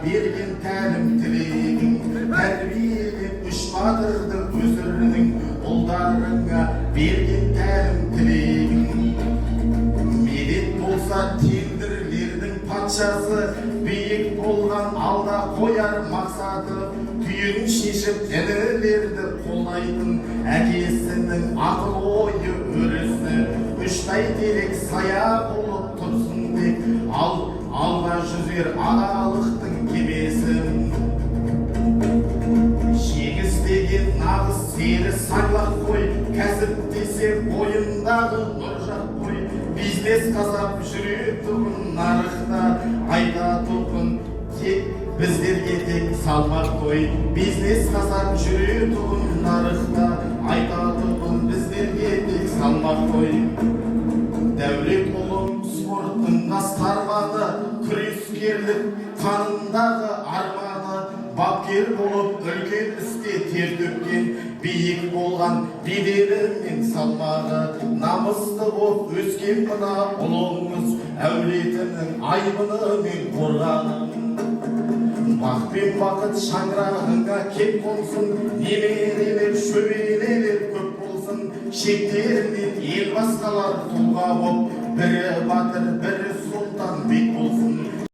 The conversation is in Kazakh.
bergen tәлім тілегің, тәрбиелеп үш батырды өсірдің, ұлдарыңа берген тәлім тілегің. Медет болса тендірлердің патшасы, биік болған алда қояр мақсаты, түйін шешіп інілерді қолдайтын әкесінің ақыл ойы өрісі, үштай терек сая болып тұрсын деп алға жүзер ағалықтың кемесі. Жегіз деген нағыз сері сайлақ қой, кәсіп десе бойындағы нұржақ қой. Бизнес қазап жүретұғын нарықта, айтатұғын тек біздерге тек салмақ қой. Бизнес қазап жүретұғын нарықта, айтатұғын біздерге тек салмақ қой. Дәулет ұлым спорттың асқарманы, күрескерлік қанындағы арманы, бапкер болып үлкен істе тер төккен, биік болған беделі салмағы, намысты боп өскен мына ұлыңыз, әулетінің айбыны мен қорғаны. Бақ пен бақыт шаңырағыңа кеп қонсын, немерелер шөберелер көп болсын, шектерінен ел басқалар тұлға боп, бірі батыр бірі